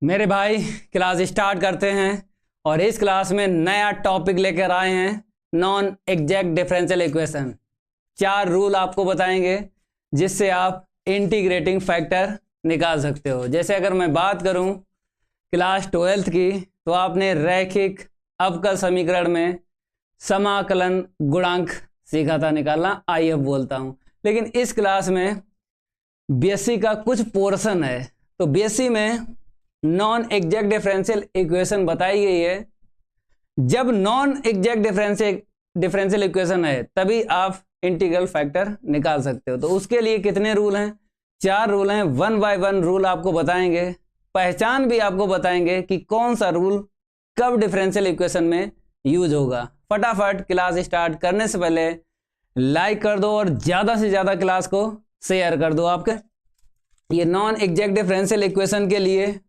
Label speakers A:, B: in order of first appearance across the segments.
A: मेरे भाई class start करते हैं और इस क्लास में नया टॉपिक लेकर आए हैं non exact differential equation. 4 rule आपको बताएंगे जिससे आप इंटीग्रेटिंग फैक्टर निकाल सकते हो। जैसे अगर मैं बात करूं क्लास 12th की तो आपने रैखिक अवकल समीकरण में समाकलन गुणांक सीखा था निकालना, आईएफ बोलता हूं। लेकिन इस क्लास में बीएससी का कुछ पोर्शन है, तो बीएससी में नॉन एग्जैक्ट डिफरेंशियल इक्वेशन बताई गई है। जब नॉन एग्जैक्ट डिफरेंशियल इक्वेशन है तभी आप इंटीग्रल फैक्टर निकाल सकते हो। तो उसके लिए कितने रूल हैं? 4 रूल हैं। 1 बाय 1 रूल आपको बताएंगे, पहचान भी आपको बताएंगे कि कौन सा रूल कब डिफरेंशियल इक्वेशन में यूज होगा। फटाफट क्लास स्टार्ट करने से पहले लाइक कर दो और ज्यादा से ज्यादा क्लास को शेयर कर दो। आपके ये नॉन एग्जैक्ट डिफरेंशियल इक्वेशन के लिए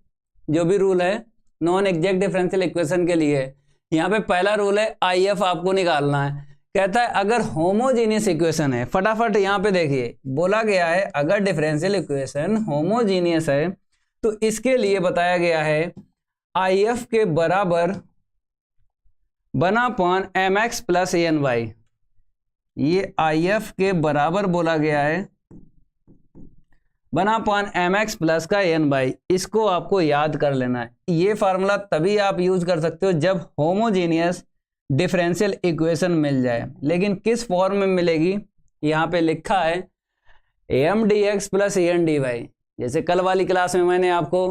A: जो भी रूल है, नॉन एग्जैक्ट डिफरेंशियल इक्वेशन के लिए यहाँ पे पहला रूल है आईएफ आपको निकालना है। कहता है अगर होमोजीनियस इक्वेशन है, फटाफट यहाँ पे देखिए बोला गया है अगर डिफरेंशियल इक्वेशन होमोजीनियस है तो इसके लिए बताया गया है आईएफ के बराबर बनापान M x plus N Y. ये आईएफ के बराबर बोला गया है बनापान एम एक्स प्लस का एन बाई। इसको आपको याद कर लेना है। ये फार्मूला तभी आप यूज कर सकते हो जब होमोजीनियस डिफरेंशियल इक्वेशन मिल जाए। लेकिन किस फॉर्म में मिलेगी? यहाँ पे लिखा है M D X plus N D Y. जैसे कल वाली क्लास में मैंने आपको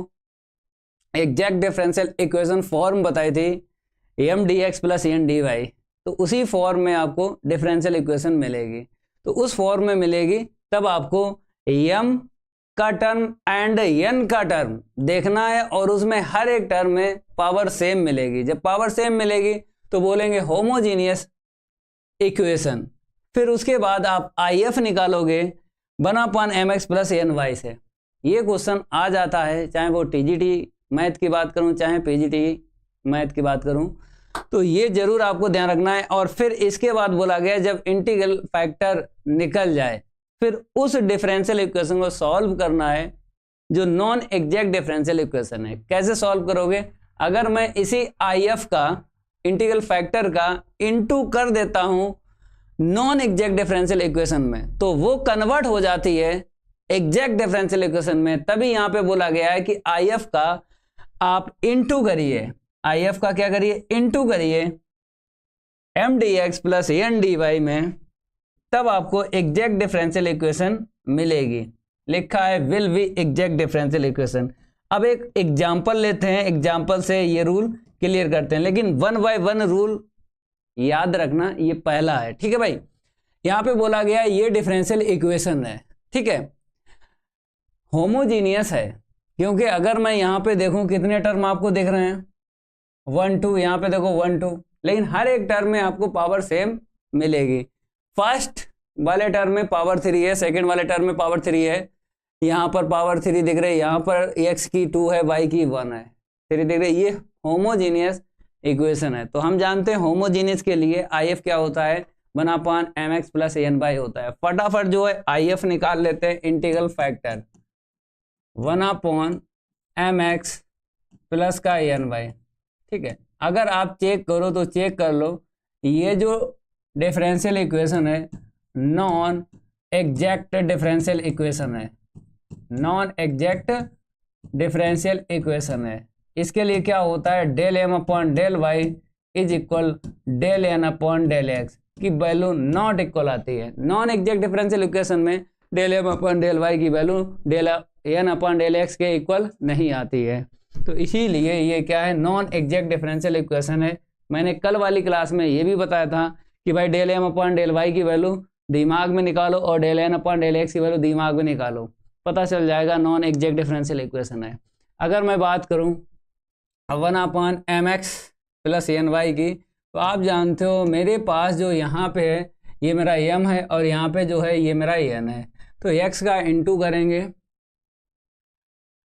A: एग्जैक्ट डिफरेंशियल इक्वेशन फॉर्म बताई थी M D X plus N D Y, तो उसी फॉर्म में आपको डिफरेंशियल इक्वेशन मिलेगी। तो उस फॉर्म में मिलेगी तब आपको एम का टर्म एंड एन का टर्म देखना है और उसमें हर एक टर्म में पावर सेम मिलेगी। जब पावर सेम मिलेगी तो बोलेंगे होमोजीनियस इक्वेशन। फिर उसके बाद आप आईएफ निकालोगे बनापान M x plus N Y से। ये क्वेश्चन आ जाता है, चाहे वो टीजीटी मैथ की बात करूं चाहे पीजीटी मैथ की बात करूं, तो ये जरूर आपको ध्यान रखना है। और फिर इसके बाद बोला गया जब इंटीग्रल फैक्टर निकल जाए फिर उस डिफरेंशियल इक्वेशन को सॉल्व करना है जो नॉन एग्जैक्ट डिफरेंशियल इक्वेशन है। कैसे सॉल्व करोगे? अगर मैं इसी आईएफ का इंटीग्रल फैक्टर का इनटू कर देता हूं नॉन एग्जैक्ट डिफरेंशियल इक्वेशन में तो वो कन्वर्ट हो जाती है एग्जैक्ट डिफरेंशियल इक्वेशन में। तभी यहां पे बोला गया है कि आईएफ का आप इनटू करिए, आईएफ का क्या करिए? इनटू करिए M D X plus N D Y में, तब आपको एग्जैक्ट डिफरेंशियल इक्वेशन मिलेगी। लिखा है will be exact differential equation. अब एक एग्जांपल लेते हैं, एग्जांपल से ये रूल क्लियर करते हैं। लेकिन 1 बाय 1 रूल याद रखना, ये पहला है, ठीक है भाई। यहां पे बोला गया ये डिफरेंशियल इक्वेशन है, ठीक है, होमोजीनियस है। क्योंकि अगर मैं यहां पे देखूं कितने टर्म आपको दिख रहे हैं 1 2, यहां पे देखो 1 2, लेकिन हर एक टर्म में आपको पावर सेम मिलेगी। फर्स्ट वाले टर्म में पावर 3 है, सेकंड वाले टर्म में पावर 3 है, यहाँ पर पावर 3 दिख रही है, यहाँ पर x की 2 है, y की 1 है, 3 दिख रही है। ये होमोजीनियस इक्वेशन है। तो हम जानते हैं होमोजीनियस के लिए आईएफ क्या होता है? बनापान M x plus N Y होता है। फटाफट जो है आईएफ निकाल लेते हैं। Integral factor 1 M x plus का एन बाई, ठीक है। अगर आप चेक करो तो चेक कर लो, ये जो डिफरेंशियल इक्वेशन है नॉन एग्जैक्ट डिफरेंशियल इक्वेशन है, नॉन एग्जैक्ट डिफरेंशियल इक्वेशन है। इसके लिए क्या होता है? Del M upon del Y is equal del N upon del X की वैल्यू नॉट इक्वल आती है। नॉन एग्जैक्ट डिफरेंशियल इक्वेशन में del M upon del Y की value del N upon del X के इक्वल नहीं आती है। तो इसीलिए ये क्या है? नॉन एग्जैक्ट डिफरेंशियल इक्वेशन है। मैंने कल वाली क्लास में ये भी बताया था कि भाई del M upon del Y की वैल्यू दिमाग में निकालो और del N upon del X की वैल्यू दिमाग में निकालो, पता चल जाएगा नॉन एग्जैक्ट डिफरेंशियल इक्वेशन है। अगर मैं बात करूं 1 upon M x plus N Y की, तो आप जानते हो मेरे पास जो यहाँ पे है ये मेरा एम है और यहाँ पे जो है ये मेरा एन है। तो एक्स का इंटू करेंगे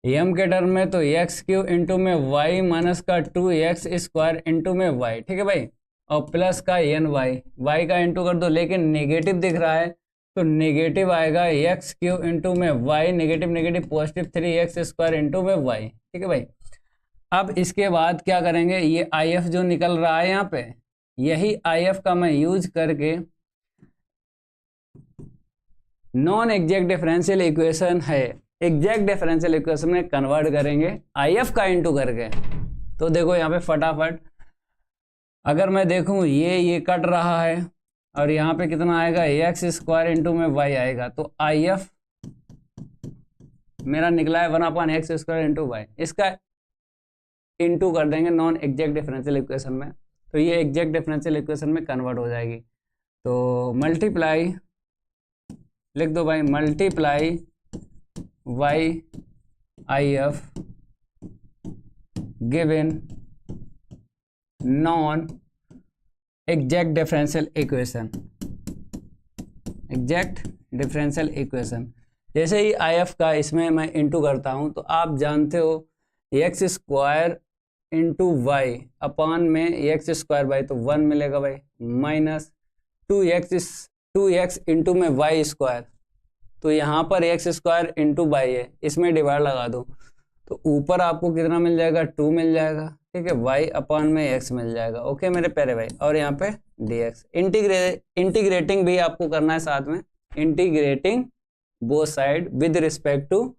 A: एम के टर्म में, तो एक्स क्यू इंटू में वाई माइनस का 2x स्क्वायर इंटू में वाई, ठीक है भाई, और प्लस का एन वाई, वाई का इंटू कर दो। लेकिन नेगेटिव दिख रहा है तो नेगेटिव आएगा एक्स क्यू इंटू में Y, negative negative positive 3x square into में वाई, ठीक है भाई। अब इसके बाद क्या करेंगे, ये आई एफ जो निकल रहा है यहाँ पे, यही आई एफ का मैं यूज करके नॉन एग्जैक्ट डिफरेंशियल इक्वेशन है एग्जैक्ट डिफरेंशियल इक्वेशन में कन्वर्ट करेंगे आई एफ का इंटू करके। तो देखो यहाँ पे फटाफट अगर मैं देखूं ये कट रहा है और यहाँ पे कितना आएगा, एक्स स्क्वायर इंटू में वाई आएगा। तो आई एफ मेरा निकला है 1/x स्क्वायर इंटू वाई, इसका इंटू कर देंगे नॉन एग्जैक्ट डिफरेंशियल इक्वेशन में, तो ये एग्जैक्ट डिफरेंशियल इक्वेशन में कन्वर्ट हो जाएगी। तो मल्टीप्लाई लिख दो भाई, multiply by I F given non exact differential equation, exact differential equation. जैसे ही आई एफ का इसमें मैं इंटू करता हूं तो आप जानते हो एक्स स्क्वायर इंटू वाई अपान में एक्स स्क्वायर बाई, तो 1 मिलेगा भाई, माइनस 2x इंटू में वाई स्क्वायर, तो यहाँ पर एक्स स्क्वायर इंटू वाई है, इसमें डिवाइड लगा दो तो ऊपर आपको कितना मिल जाएगा, 2 मिल जाएगा, ठीक है, वाई अपान में एक्स मिल जाएगा। ओके मेरे प्यारे भाई, और यहाँ पे dx इंटीग्रेटिंग भी आपको करना है साथ में, integrating both side with respect to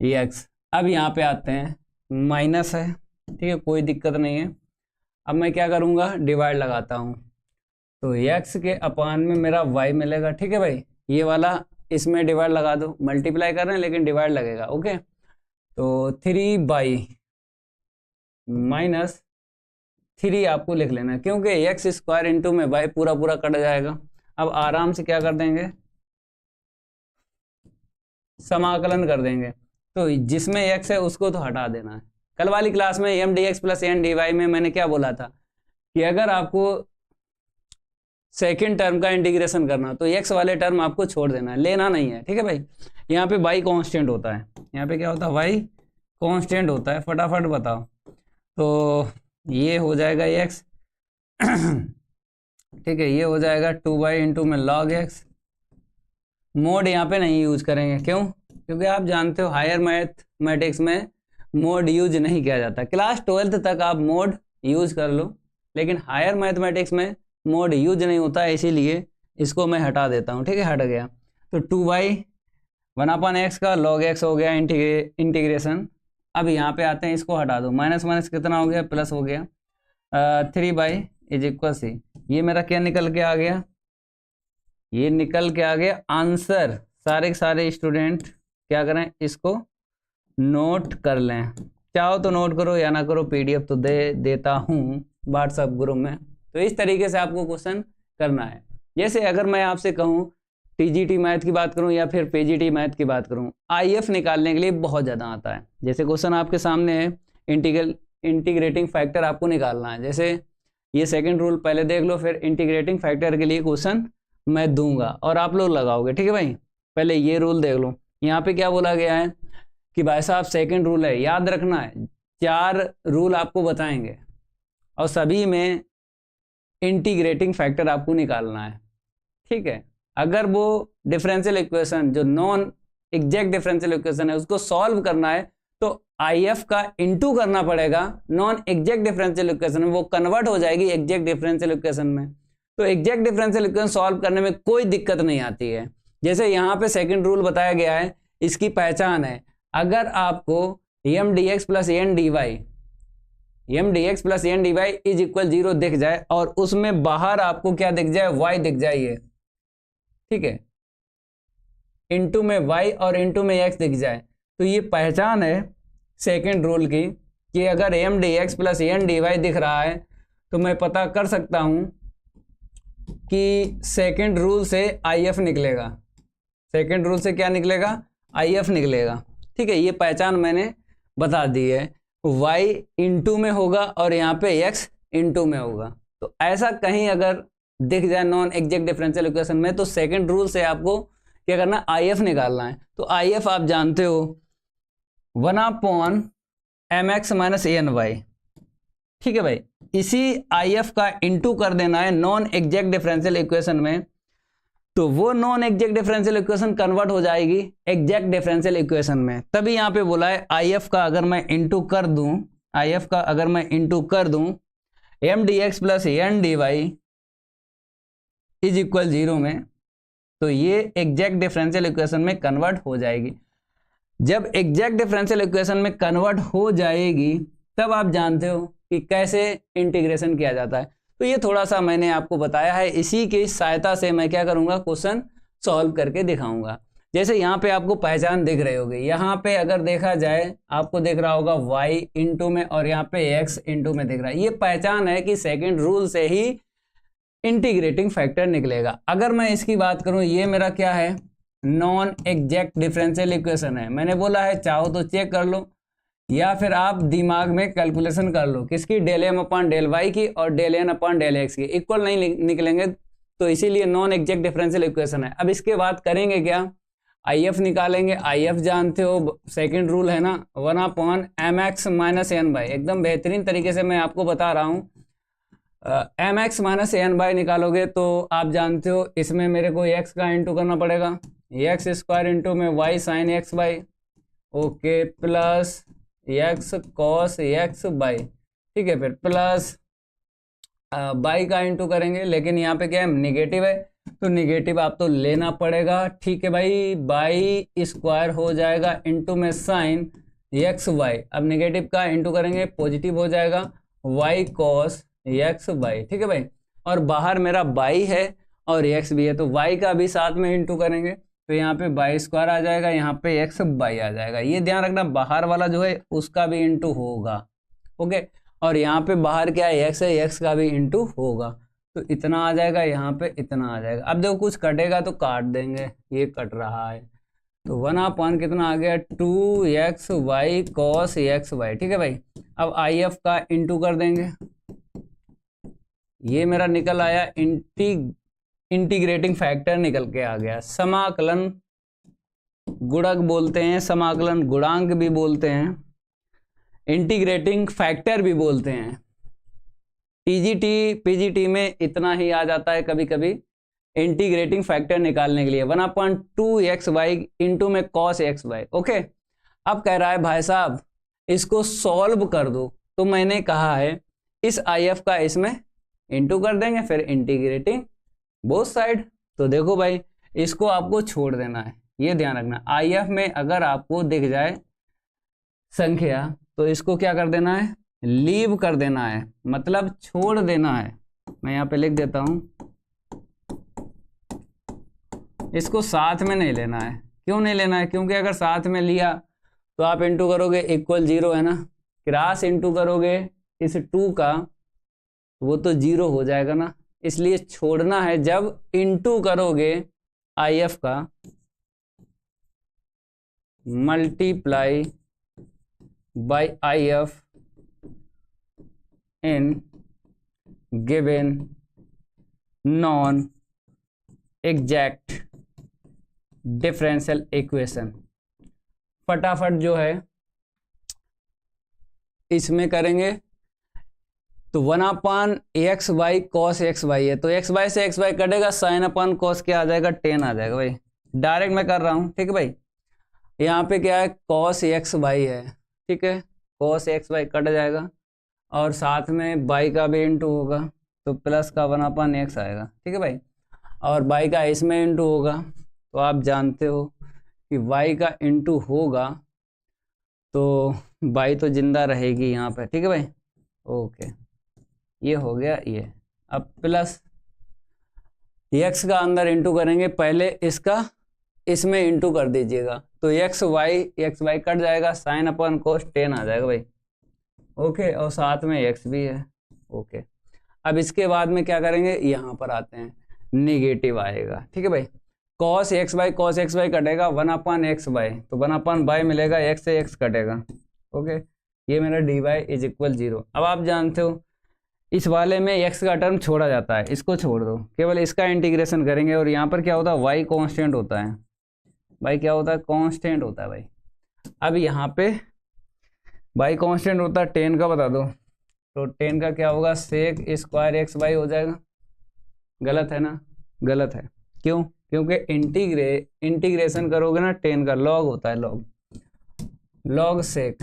A: X. अब यहाँ पे आते हैं, माइनस है, ठीक है, कोई दिक्कत नहीं है। अब मैं क्या करूँगा, डिवाइड लगाता हूँ, तो x के अपान में मेरा y मिलेगा, ठीक है भाई, ये वाला इसमें डिवाइड लगा दो, मल्टीप्लाई कर रहे हैं लेकिन डिवाइड लगेगा। ओके तो 3 माइनस 3 आपको लिख लेना है, क्योंकि एक्स स्क्वायर इंटू में वाई पूरा पूरा कट जाएगा। अब आराम से क्या कर देंगे, समाकलन कर देंगे, तो जिसमें एक्स है उसको तो हटा देना है। कल वाली क्लास में M D X plus N D Y में मैंने क्या बोला था कि अगर आपको सेकेंड टर्म का इंटीग्रेशन करना तो एक्स वाले टर्म आपको छोड़ देना है, लेना नहीं है, ठीक है भाई। यहाँ पे वाई कांस्टेंट होता है, यहाँ पे क्या होता है, वाई कांस्टेंट होता है, फटाफट बताओ। तो ये हो जाएगा एक्स, ठीक है, ये हो जाएगा 2y इंटू में लॉग एक्स। मोड यहाँ पे नहीं यूज करेंगे, क्यों, क्योंकि आप जानते हो हायर मैथमेटिक्स में मोड यूज नहीं किया जाता। क्लास 12th तक आप मोड यूज कर लो, लेकिन हायर मैथमेटिक्स में मोड यूज नहीं होता है, इसीलिए इसको मैं हटा देता हूँ, ठीक है, हट गया। तो 2y 1/x का log x हो गया इंटीग्रेशन। अब यहाँ पे आते हैं, इसको हटा दो, माइनस माइनस कितना हो गया, प्लस हो गया, 3y इज इक्वल सी, ये मेरा क्या निकल के आ गया, ये निकल के आ गया आंसर। सारे के सारे स्टूडेंट क्या करें, इसको नोट कर लें, चाहो तो नोट करो या ना करो, पीडीएफ तो देता हूँ व्हाट्सएप ग्रुप में। तो इस तरीके से आपको क्वेश्चन करना है। जैसे अगर मैं आपसे कहूँ टीजीटी मैथ की बात करूँ या फिर पीजीटी मैथ की बात करूँ, आईएफ निकालने के लिए बहुत ज़्यादा आता है। जैसे क्वेश्चन आपके सामने है, इंटीग्रेटिंग फैक्टर आपको निकालना है। जैसे ये सेकंड रूल पहले देख लो, फिर इंटीग्रेटिंग फैक्टर के लिए क्वेश्चन मैं दूंगा और आप लोग लगाओगे, ठीक है भाई। पहले ये रूल देख लो, यहाँ पे क्या बोला गया है कि भाई साहब सेकंड रूल है, याद रखना है, 4 रूल आपको बताएंगे और सभी में इंटीग्रेटिंग फैक्टर आपको निकालना है, ठीक है। अगर वो डिफरेंशियल इक्वेशन जो नॉन एग्जैक्ट डिफरेंशियल इक्वेशन है उसको सॉल्व करना है तो आईएफ का इंटू करना पड़ेगा नॉन एग्जैक्ट डिफरेंशियल इक्वेशन में, वो कन्वर्ट हो जाएगी एग्जैक्ट डिफरेंशियल इक्वेशन में। तो एग्जैक्ट डिफरेंशियल इक्वेशन सॉल्व करने में कोई दिक्कत नहीं आती है। जैसे यहाँ पे सेकंड रूल बताया गया है, इसकी पहचान है, अगर आपको M D X plus N D Y is equal 0 दिख जाए और उसमें बाहर आपको क्या दिख जाए, y दिख जाइए, ठीक है, इंटू में y और इंटू में x दिख जाए, तो ये पहचान है सेकंड रूल की कि अगर M D X plus N D Y दिख रहा है तो मैं पता कर सकता हूं कि सेकंड रूल से आईएफ निकलेगा। सेकंड रूल से क्या निकलेगा, आईएफ निकलेगा, ठीक है। ये पहचान मैंने बता दी है, y इंटू में होगा और यहाँ पे x इंटू में होगा। तो ऐसा कहीं अगर दिख जाए नॉन एग्जैक्ट डिफरेंशियल इक्वेशन में तो सेकंड रूल से आपको क्या करना है, आईएफ निकालना है। तो आईएफ आप जानते हो 1/mx माइनस ANY, ठीक है भाई। इसी आईएफ का इंटू कर देना है नॉन एग्जैक्ट डिफरेंशियल इक्वेशन में, तो वो non exact differential equation convert हो जाएगी एग्जैक्ट डिफरेंशियल इक्वेशन में। तभी यहाँ पे बोला है आईएफ का अगर मैं इंटू कर दूं आई एफ का अगर मैं इंटू कर दूं M D X plus N D Y is equal 0 में, तो ये एग्जैक्ट डिफरेंशियल इक्वेशन में कन्वर्ट हो जाएगी। जब एग्जैक्ट डिफरेंशियल इक्वेशन में कन्वर्ट हो जाएगी तब आप जानते हो कि कैसे इंटीग्रेशन किया जाता है। तो ये थोड़ा सा मैंने आपको बताया है, इसी की सहायता से मैं क्या करूँगा, क्वेश्चन सॉल्व करके दिखाऊंगा। जैसे यहाँ पे आपको पहचान दिख रही होगी, यहाँ पे अगर देखा जाए आपको दिख रहा होगा y इंटू में और यहाँ पे x इंटू में दिख रहा है। ये पहचान है कि सेकंड रूल से ही इंटीग्रेटिंग फैक्टर निकलेगा। अगर मैं इसकी बात करूं, ये मेरा क्या है, नॉन एग्जैक्ट डिफरेंशियल इक्वेशन है। मैंने बोला है चाहो तो चेक कर लो या फिर आप दिमाग में कैलकुलेशन कर लो किसकी, del M upon del Y की और del N upon del X की, इक्वल नहीं निकलेंगे, तो इसीलिए नॉन एग्जैक्ट डिफरेंशियल इक्वेशन है। अब इसके बाद करेंगे क्या, आई एफ निकालेंगे। आई एफ जानते हो सेकंड रूल है ना, 1 upon M X minus N Y. एकदम बेहतरीन तरीके से मैं आपको बता रहा हूँ। M X minus N Y निकालोगे तो आप जानते हो इसमें मेरे को एक्स का इंटू करना पड़ेगा, एक्स स्क्वायर इंटू में Y sine X Y, okay, plus X cos X Y, ठीक है, फिर प्लस बाई का इंटू करेंगे, लेकिन यहाँ पे क्या है, निगेटिव है तो निगेटिव आप तो लेना पड़ेगा, ठीक है भाई। बाई स्क्वायर हो जाएगा इंटू में साइन एक्स वाई, अब निगेटिव का इंटू करेंगे पॉजिटिव हो जाएगा वाई कॉस एक्स बाई, ठीक है भाई। और बाहर मेरा बाई है और एक्स भी है तो वाई का भी साथ में इंटू करेंगे, तो यहाँ पे बाई स्क्वायर आ जाएगा, यहाँ पे एक्स बाई आ जाएगा। ये ध्यान रखना बाहर वाला जो है उसका भी इंटू होगा, ओके। और यहाँ पे बाहर क्या है, एक्स है, एक्स का भी इंटू होगा, तो इतना आ जाएगा, यहाँ पे इतना आ जाएगा। अब देखो कुछ कटेगा तो काट देंगे, ये कट रहा है, तो 1 अपॉन कितना आ गया, 2x Y cos x Y, ठीक है भाई। अब आई एफ का इंटू कर देंगे, ये मेरा निकल आया इंटीग्रेटिंग फैक्टर निकल के आ गया। समाकलन गुणक बोलते हैं, समाकलन गुणांक भी बोलते हैं, इंटीग्रेटिंग फैक्टर भी बोलते हैं। टीजीटी पीजीटी में इतना ही आ जाता है कभी कभी इंटीग्रेटिंग फैक्टर निकालने के लिए, 1/2xy इंटू में cos xy, ओके। अब कह रहा है भाई साहब इसको सॉल्व कर दो, तो मैंने कहा है इस IF का इसमें इंटू कर देंगे, फिर इंटीग्रेटिंग बोथ साइड। तो देखो भाई इसको आपको छोड़ देना है, ये ध्यान रखना। IF में अगर आपको दिख जाए संख्या तो इसको क्या कर देना है, लीव कर देना है, मतलब छोड़ देना है। मैं यहाँ पे लिख देता हूं, इसको साथ में नहीं लेना है। क्यों नहीं लेना है, क्योंकि अगर साथ में लिया तो आप इंटू करोगे इक्वल 0 है ना, क्रॉस इंटू करोगे इस 2 का वो तो 0 हो जाएगा ना, इसलिए छोड़ना है। जब इंटू करोगे IF का multiply by IF in given non exact differential equation, फटाफट जो है इसमें करेंगे। तो 1/xy cos xy है, तो xy से xy कटेगा, साइन अपन cos क्या आ जाएगा, 10 आ जाएगा भाई। डायरेक्ट मैं कर रहा हूं, ठीक है भाई। यहाँ पे क्या है, cos xy है, ठीक है, cos xy कट जाएगा और साथ में बाई का भी इंटू होगा, तो प्लस का 1/x आएगा, ठीक है भाई। और बाई का इसमें इंटू होगा, तो आप जानते हो कि y का इंटू होगा तो बाई तो जिंदा रहेगी यहाँ पे, ठीक है भाई, ओके। ये हो गया ये। अब प्लस x का अंदर इंटू करेंगे, पहले इसका इसमें इंटू कर दीजिएगा, तो एक्स वाई कट जाएगा, साइन अपन कोस 10 आ जाएगा भाई, ओके। और साथ में x भी है, ओके। अब इसके बाद में क्या करेंगे, यहाँ पर आते हैं, निगेटिव आएगा, ठीक है भाई। cos xy कटेगा 1/xy, तो 1/y मिलेगा, x से x कटेगा, ओके। ये मेरा dy इज इक्वल 0। अब आप जानते हो इस वाले में x का टर्म छोड़ा जाता है, इसको छोड़ दो, केवल इसका इंटीग्रेशन करेंगे। और यहाँ पर क्या होता है, y कांस्टेंट होता है, y क्या होता है, कांस्टेंट होता है भाई। अब यहाँ पे y कांस्टेंट होता है, 10 का बता दो, तो 10 का क्या होगा, सेक स्क्वायर xy हो जाएगा। गलत है ना, गलत है, क्यों, क्योंकि इंटीग्रेशन करोगे ना 10 का लॉग होता है, लॉग सेक,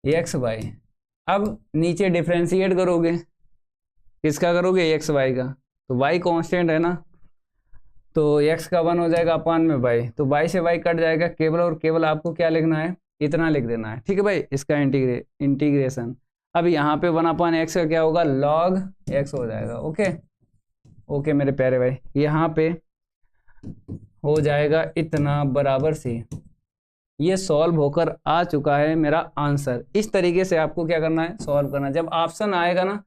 A: एक्स वाई। अब नीचे डिफ्रेंशिएट करोगे, किसका करोगे, एक्स वाई का, तो वाई कांस्टेंट है ना, तो एक्स का 1 हो जाएगा अपान में वाई, तो वाई से वाई कट जाएगा, केवल और केवल आपको क्या लिखना है, इतना लिख देना है। ठीक है भाई, इसका इंटीग्रेशन। अब यहाँ पे 1 अपान एक्स का क्या होगा, लॉग एक्स हो जाएगा। ओके ओके मेरे प्यारे भाई, यहाँ पे हो जाएगा इतना बराबर सी, ये सॉल्व होकर आ चुका है मेरा आंसर। इस तरीके से आपको क्या करना है, सॉल्व करना। जब ऑप्शन आएगा ना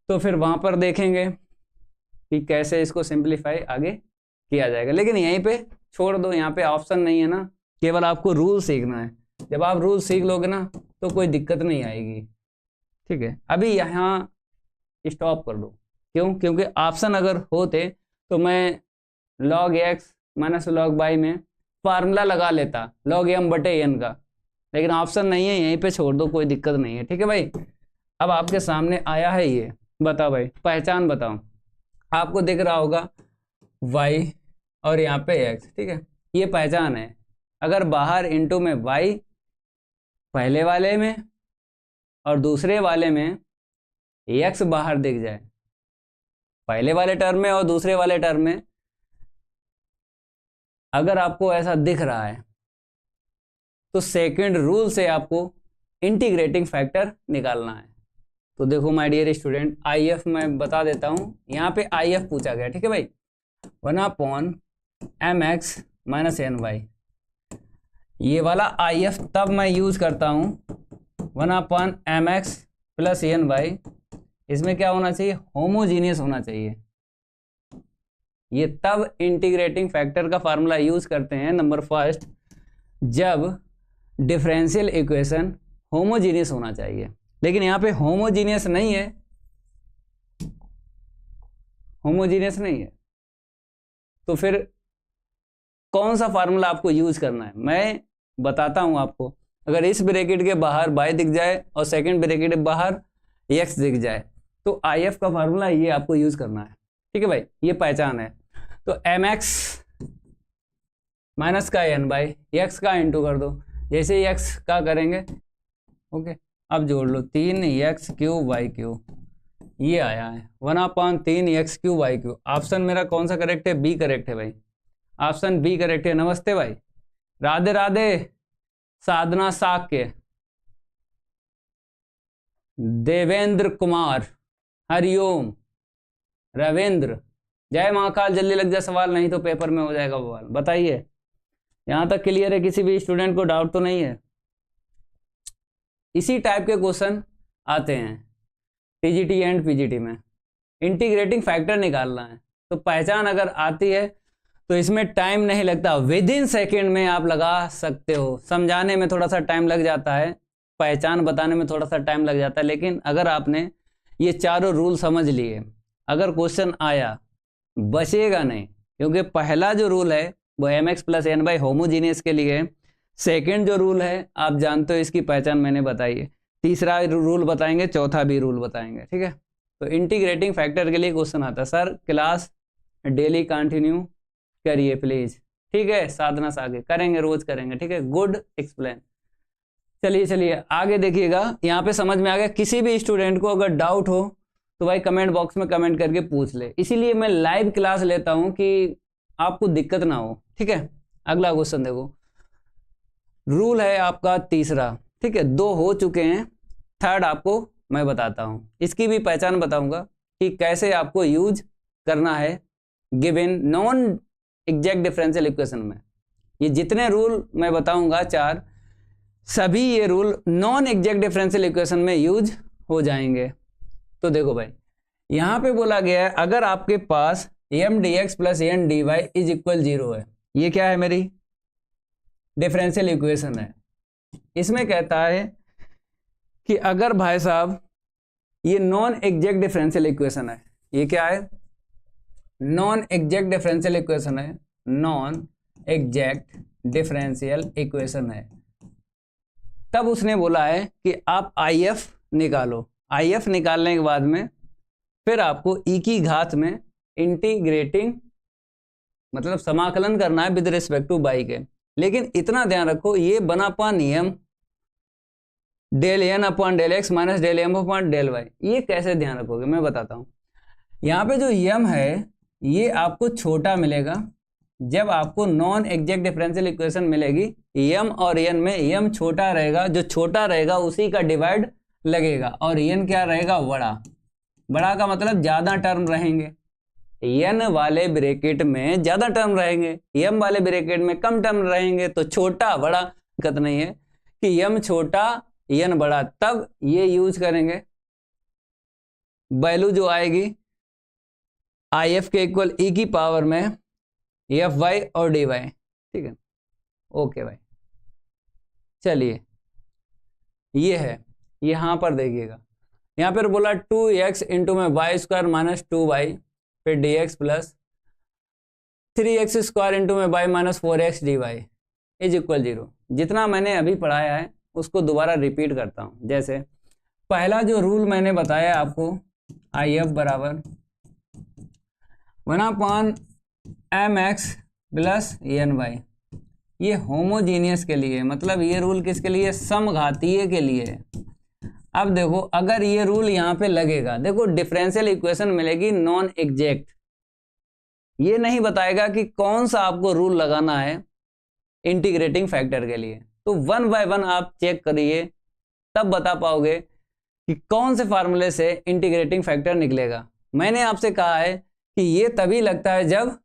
A: तो फिर वहां पर देखेंगे कि कैसे इसको सिंप्लीफाई आगे किया जाएगा, लेकिन यहीं पे छोड़ दो, यहाँ पे ऑप्शन नहीं है ना, केवल आपको रूल सीखना है। जब आप रूल सीख लोगे ना तो कोई दिक्कत नहीं आएगी। ठीक है, अभी यहाँ स्टॉप कर दो। क्यों, क्योंकि ऑप्शन अगर होते तो मैं log x minus log y में फार्मूला लगा लेता log m बटे n का, लेकिन ऑप्शन नहीं है, यहीं पे छोड़ दो, कोई दिक्कत नहीं है। ठीक है भाई, अब आपके सामने आया है ये, बताओ भाई पहचान बताओ। आपको दिख रहा होगा y और यहाँ पे x, ठीक है, ये पहचान है। अगर बाहर इनटू में y पहले वाले में और दूसरे वाले में x बाहर दिख जाए, पहले वाले टर्म में और दूसरे वाले टर्म में अगर आपको ऐसा दिख रहा है तो सेकंड रूल से आपको इंटीग्रेटिंग फैक्टर निकालना है। तो देखो माय डियर स्टूडेंट, IF मैं बता देता हूं, यहाँ पे IF पूछा गया। ठीक है भाई, 1/mx माइनस ny, ये वाला IF तब मैं यूज करता हूं 1/mx प्लस ny, इसमें क्या होना चाहिए, होमोजीनियस होना चाहिए। ये तब इंटीग्रेटिंग फैक्टर का फार्मूला यूज करते हैं नंबर फर्स्ट, जब डिफरेंशियल इक्वेशन होमोजीनियस होना चाहिए। लेकिन यहाँ पे होमोजीनियस नहीं है, होमोजीनियस नहीं है, तो फिर कौन सा फार्मूला आपको यूज करना है मैं बताता हूं आपको। अगर इस ब्रैकेट के बाहर y दिख जाए और सेकंड ब्रैकेट के बाहर x दिख जाए तो IF का फार्मूला ये आपको यूज करना है। ठीक है भाई, ये पहचान है। तो mx माइनस का n बाई x का इंटू कर दो, जैसे ही x का करेंगे, ओके, अब जोड़ लो 3x क्यूब y क्यूब, ये आया है 1/3x cube y cube. Option मेरा कौन सा करेक्ट है, बी करेक्ट है भाई, ऑप्शन बी करेक्ट है। नमस्ते भाई, राधे राधे, साधना साक्य, देवेंद्र कुमार, हरिओम, रविंद्र, जय महाकाल। जल्दी लग जाए सवाल, नहीं तो पेपर में हो जाएगा बवाल। बताइए, यहां तक क्लियर है, किसी भी स्टूडेंट को डाउट तो नहीं है। इसी टाइप के क्वेश्चन आते हैं TGT एंड PGT में। इंटीग्रेटिंग फैक्टर निकालना है तो पहचान अगर आती है तो इसमें टाइम नहीं लगता, विद इन सेकेंड में आप लगा सकते हो। समझाने में थोड़ा सा टाइम लग जाता है, पहचान बताने में थोड़ा सा टाइम लग जाता है, लेकिन अगर आपने ये चारों रूल समझ लिए, अगर क्वेश्चन आया बचेगा नहीं। क्योंकि पहला जो रूल है वो mx plus n by homogeneous के लिए है। सेकेंड जो रूल है आप जानते हो, इसकी पहचान मैंने बताई है। तीसरा रूल बताएंगे, चौथा भी रूल बताएंगे। ठीक है, तो इंटीग्रेटिंग फैक्टर के लिए क्वेश्चन आता है, सर क्लास डेली कंटिन्यू करिए प्लीज। ठीक है, साधना से आगे करेंगे, रोज करेंगे। ठीक है, गुड एक्सप्लेन। चलिए चलिए आगे देखिएगा, यहाँ पे समझ में आ गया। किसी भी स्टूडेंट को अगर डाउट हो तो भाई कमेंट बॉक्स में कमेंट करके पूछ ले, इसीलिए मैं लाइव क्लास लेता हूँ कि आपको दिक्कत ना हो। ठीक है, अगला क्वेश्चन देखो, रूल है आपका तीसरा। ठीक है, 2 हो चुके हैं, थर्ड आपको मैं बताता हूं, इसकी भी पहचान बताऊंगा कि कैसे आपको यूज करना है given non exact differential equation में। ये जितने रूल मैं बताऊंगा 4, सभी ये rule non exact differential equation में यूज हो जाएंगे। तो देखो भाई, यहां पे बोला गया है अगर आपके पास m dx plus n dy is equal 0 है, ये क्या है, मेरी डिफरेंशियल इक्वेशन है। इसमें कहता है कि अगर भाई साहब ये नॉन एग्जैक्ट डिफरेंशियल इक्वेशन है, ये क्या है, नॉन एग्जैक्ट डिफरेंशियल इक्वेशन है, नॉन एग्जैक्ट डिफरेंशियल इक्वेशन है, तब उसने बोला है कि आप IF निकालो। IF निकालने के बाद में फिर आपको e की घात में इंटीग्रेटिंग मतलब समाकलन करना है विद रिस्पेक्ट टू y के। लेकिन इतना ध्यान रखो, ये बना पा नियम del N upon del X minus del M upon del Y. ये कैसे ध्यान रखोगे मैं बताता हूँ। यहाँ पे जो यम है ये आपको छोटा मिलेगा जब आपको नॉन एग्जैक्ट डिफरेंशियल इक्वेशन मिलेगी, यम और एन में यम छोटा रहेगा, जो छोटा रहेगा उसी का डिवाइड लगेगा, और एन क्या रहेगा, बड़ा। बड़ा का मतलब ज्यादा टर्म रहेंगे, एन वाले ब्रैकेट में ज्यादा टर्म रहेंगे, यम वाले ब्रैकेट में कम टर्म रहेंगे, तो छोटा बड़ा दिक्कत नहीं है कि यम छोटा एन बड़ा, तब ये यूज करेंगे। वैल्यू जो आएगी आई एफ के इक्वल ई की पावर में एफ वाई और डी वाई, ठीक है। ओके भाई, चलिए ये है, यहां पर देखिएगा, यहां पर बोला 2x इंटू में वाई स्क्वायर माइनस 2y, फिर D X plus 3x square into में Y minus 4x D Y is equal 0। जितना मैंने अभी पढ़ाया है उसको दोबारा रिपीट करता हूं। जैसे पहला जो रूल मैंने बताया आपको, आई एफ बराबर 1/mx प्लस एन वाई, ये होमोजीनियस के लिए, मतलब ये रूल किसके लिए, समघातीय के लिए। अब देखो अगर ये रूल यहाँ पे लगेगा, देखो डिफरेंशियल इक्वेशन मिलेगी नॉन एग्जैक्ट, ये नहीं बताएगा कि कौन सा आपको रूल लगाना है इंटीग्रेटिंग फैक्टर के लिए, तो 1 बाय 1 आप चेक करिए, तब बता पाओगे कि कौन से फार्मूले से इंटीग्रेटिंग फैक्टर निकलेगा। मैंने आपसे कहा है कि ये तभी लगता है जब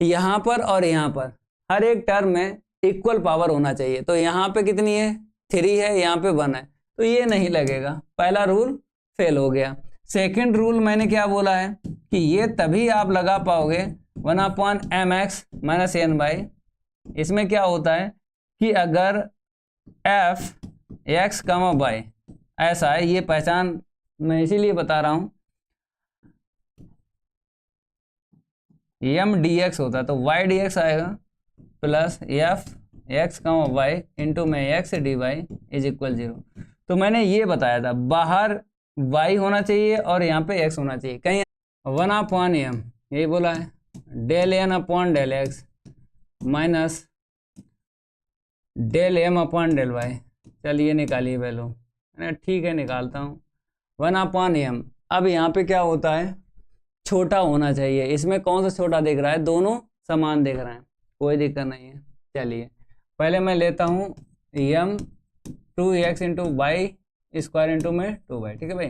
A: यहाँ पर और यहाँ पर हर एक टर्म में इक्वल पावर होना चाहिए, तो यहाँ पे कितनी है, 3 है, यहाँ पे 1 है, तो ये नहीं लगेगा, पहला रूल फेल हो गया। सेकंड रूल मैंने क्या बोला है कि ये तभी आप लगा पाओगे 1/mx माइनस एन वाई। इसमें क्या होता है कि अगर एफ एक्स कमा वाई ऐसा है, ये पहचान मैं इसीलिए बता रहा हूं, एम डी एक्स होता है तो वाई डी एक्स आएगा plus F X comma Y into में X D Y is equal 0। तो मैंने ये बताया था बाहर y होना चाहिए और यहाँ पे x होना चाहिए, कहीं 1/m यही बोला है, del N upon del X minus del M upon del Y. चलिए निकालिए वैल्यू, ठीक है निकालता हूँ, 1/m। अब यहाँ पे क्या होता है, छोटा होना चाहिए, इसमें कौन सा छोटा दिख रहा है, दोनों समान दिख रहे हैं, कोई दिक्कत नहीं है। चलिए पहले मैं लेता हूँ m 2x into y square into में 2y, ठीक है भाई,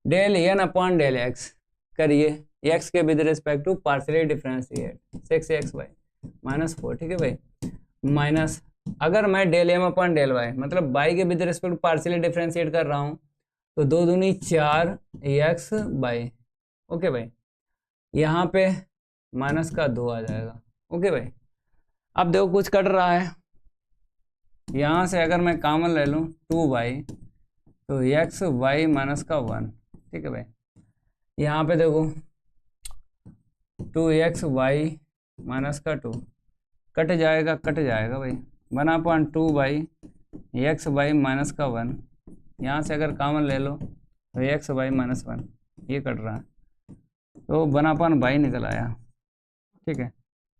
A: del N upon del x करिए, x के with respect to partially differentiate 6xy minus 4, ठीक है भाई, माइनस अगर मैं del M upon del y मतलब y के with respect to partially differentiate कर रहा हूँ, तो 2 दूनी 4 x बाई, ओके भाई, यहाँ पे माइनस का 2 आ जाएगा, ओके भाई। अब देखो कुछ कट रहा है, यहाँ से अगर मैं कॉमन ले लूँ 2y तो एक्स वाई माइनस का 1, ठीक है भाई, यहाँ पे देखो 2x वाई माइनस का 2 कट जाएगा भाई, 1/2 एक्स वाई माइनस का 1, यहाँ से अगर कॉमन ले लो तो एक्स वाई माइनस 1, ये कट रहा है तो 1/2 निकल आया, ठीक है।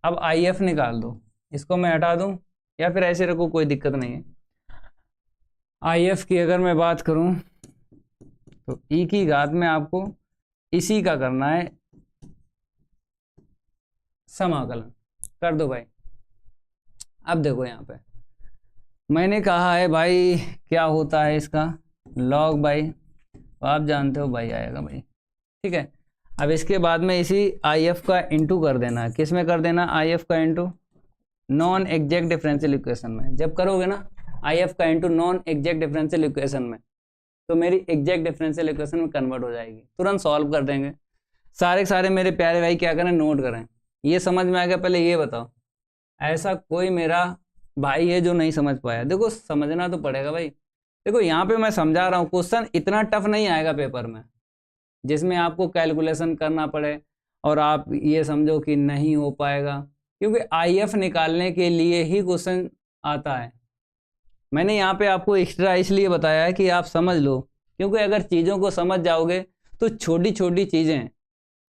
A: अब आई एफ निकाल दो, इसको मैं हटा दूं या फिर ऐसे रखूं, कोई दिक्कत नहीं है। आई एफ की अगर मैं बात करूं तो ई की घात में आपको इसी का करना है समाकलन, कर दो भाई। अब देखो यहाँ पे मैंने कहा है भाई क्या होता है इसका लॉग बाई, तो आप जानते हो बाई आएगा भाई, ठीक है। अब इसके बाद में इसी आई एफ का इंटू कर देना है, किस में कर देना, आई एफ का into non exact differential equation में। जब करोगे ना आई एफ का into non exact differential equation में, तो मेरी एग्जैक्ट डिफरेंशियल इक्वेशन में कन्वर्ट हो जाएगी, तुरंत सॉल्व कर देंगे। सारे मेरे प्यारे भाई क्या करें, नोट करें। ये समझ में आ गया, पहले ये बताओ ऐसा कोई मेरा भाई है जो नहीं समझ पाया? देखो समझना तो पड़ेगा भाई। देखो यहाँ पे मैं समझा रहा हूँ, क्वेश्चन इतना टफ नहीं आएगा पेपर में जिसमें आपको कैलकुलेशन करना पड़े और आप ये समझो कि नहीं हो पाएगा, क्योंकि आईएफ निकालने के लिए ही क्वेश्चन आता है। मैंने यहाँ पे आपको एक्स्ट्रा इसलिए बताया है कि आप समझ लो, क्योंकि अगर चीज़ों को समझ जाओगे तो छोटी छोटी चीज़ें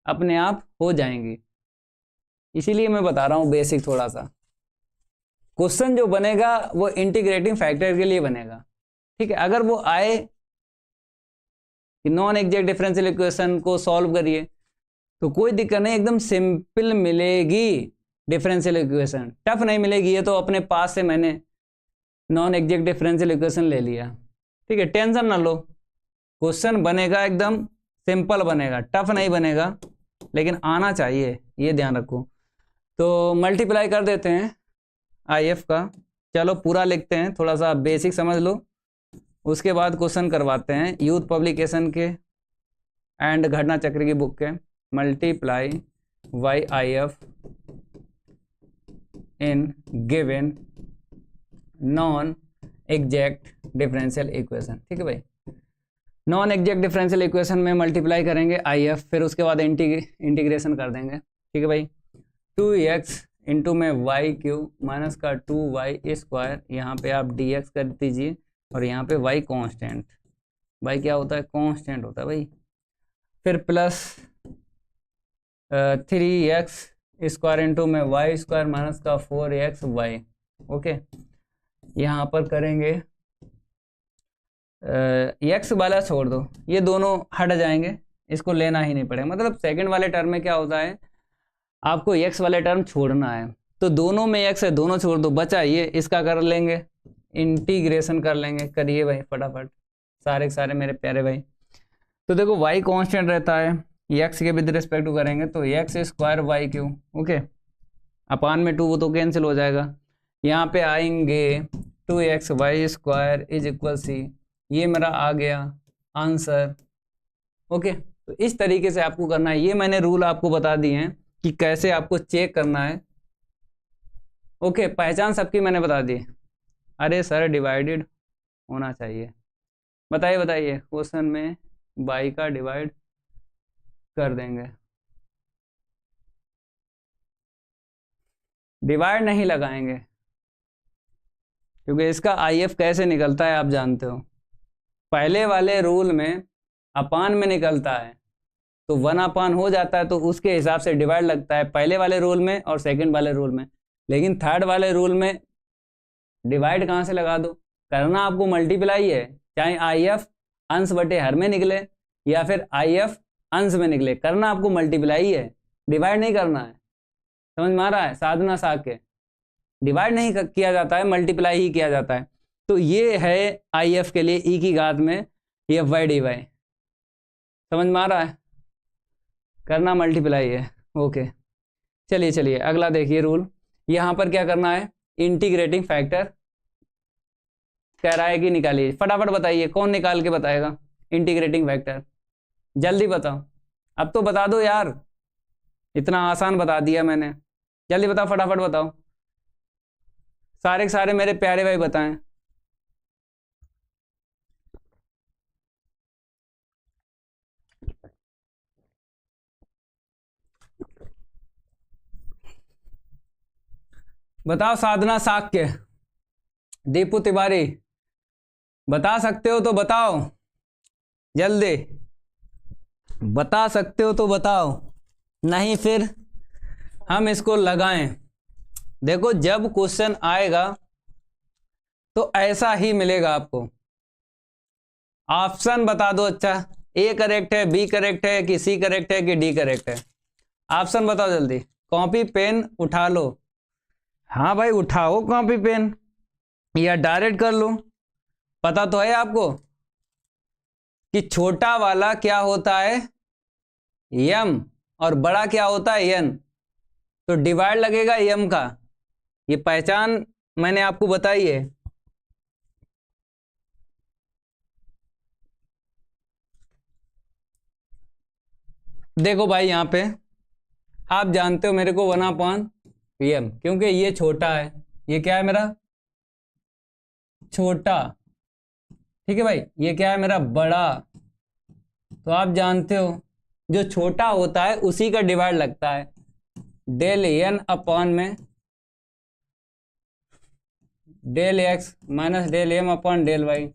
A: अपने आप हो जाएंगी। इसीलिए मैं बता रहा हूँ बेसिक थोड़ा सा। क्वेश्चन जो बनेगा वो इंटीग्रेटिंग फैक्टर के लिए बनेगा, ठीक है, अगर वो आए कि नॉन एग्जैक्ट डिफरेंशियल इक्वेशन को सॉल्व करिए तो कोई दिक्कत नहीं, एकदम सिंपल मिलेगी डिफरेंशियल इक्वेशन, टफ नहीं मिलेगी। ये तो अपने पास से मैंने नॉन एग्जैक्ट डिफरेंशियल इक्वेशन ले लिया, ठीक है, टेंशन ना लो, क्वेश्चन बनेगा एकदम सिंपल बनेगा, टफ नहीं बनेगा, लेकिन आना चाहिए, ये ध्यान रखो। तो मल्टीप्लाई कर देते हैं IF का, चलो पूरा लिखते हैं, थोड़ा सा बेसिक समझ लो, उसके बाद क्वेश्चन करवाते हैं यूथ पब्लिकेशन के एंड घटना चक्र की बुक के। Multiply YIF in given non exact differential equation, ठीक है भाई, नॉन एग्जैक्ट डिफरेंशियल इक्वेशन में मल्टीप्लाई करेंगे IF, फिर उसके बाद इंटीग्रेशन कर देंगे, ठीक है भाई। 2x इंटू में वाई क्यूब माइनस का 2y स्क्वायर, यहाँ पे आप dx कर दीजिए और यहाँ पे y कांस्टेंट, y क्या होता है, कांस्टेंट होता है भाई, फिर प्लस 3x स्क्वायर इंटू में y स्क्वायर माइनस का 4xy, ओके। यहाँ पर करेंगे x वाला छोड़ दो, ये दोनों हट जाएंगे, इसको लेना ही नहीं पड़ेगा, मतलब सेकंड वाले टर्म में क्या होता है, आपको x वाले टर्म छोड़ना है, तो दोनों में x है, दोनों छोड़ दो, बचा ये, इसका कर लेंगे इंटीग्रेशन कर लेंगे, करिए भाई फटाफट सारे के सारे मेरे प्यारे भाई। तो देखो y कांस्टेंट रहता है, x के विद रिस्पेक्ट टू करेंगे तो x square Y cube, okay, upon में 2 वो तो कैंसिल हो जाएगा, यहाँ पे आएंगे 2xy स्क्वायर इज इक्वल सी, ये मेरा आ गया आंसर, ओके। तो इस तरीके से आपको करना है, ये मैंने रूल आपको बता दिए हैं कि कैसे आपको चेक करना है, ओके। पहचान सबकी मैंने बता दी, अरे सर डिवाइडेड होना चाहिए, बताइए बताइए, क्वेश्चन में बाई का डिवाइड कर देंगे, डिवाइड नहीं लगाएंगे क्योंकि इसका IF कैसे निकलता है आप जानते हो, पहले वाले रूल में अपान में निकलता है तो 1 अपान हो जाता है, तो उसके हिसाब से डिवाइड लगता है पहले वाले रूल में और सेकंड वाले रूल में, लेकिन थर्ड वाले रूल में डिवाइड कहाँ से लगा दो, करना आपको मल्टीप्लाई है, चाहे IF अंश बटे हर में निकले या फिर IF अंश में निकले, करना आपको मल्टीप्लाई है, डिवाइड नहीं करना है, समझ में आ रहा है। साधना साग के डिवाइड नहीं किया जाता है, मल्टीप्लाई ही किया जाता है। तो ये है IF के लिए e की घात में ये FY/DY, समझ में आ रहा है, करना मल्टीप्लाई है, ओके। चलिए चलिए अगला देखिए रूल, यहाँ पर क्या करना है, इंटीग्रेटिंग फैक्टर कह रहा है कि निकालिए, फटाफट बताइए कौन निकाल के बताएगा इंटीग्रेटिंग फैक्टर, जल्दी बताओ, अब तो बता दो यार, इतना आसान बता दिया मैंने, जल्दी बताओ फटाफट बताओ, सारे के सारे मेरे प्यारे भाई बताएं। बताओ साधना साक्य, दीपू तिवारी, बता सकते हो तो बताओ, जल्दी बता सकते हो तो बताओ, नहीं फिर हम इसको लगाएं। देखो जब क्वेश्चन आएगा तो ऐसा ही मिलेगा आपको, ऑप्शन बता दो, अच्छा A करेक्ट है, B करेक्ट है कि C करेक्ट है कि D करेक्ट है, ऑप्शन बताओ जल्दी, कॉपी पेन उठा लो, हाँ भाई उठाओ कॉपी पेन या डायरेक्ट कर लो, पता तो है आपको कि छोटा वाला क्या होता है m और बड़ा क्या होता है n, तो डिवाइड लगेगा m का, ये पहचान मैंने आपको बताई है। देखो भाई यहाँ पे आप जानते हो मेरे को 1/m, क्योंकि ये छोटा है, ये क्या है मेरा छोटा, ठीक है भाई, ये क्या है मेरा बड़ा, तो आप जानते हो जो छोटा होता है उसी का डिवाइड लगता है, डेल n अपॉन में del x minus del m upon del y,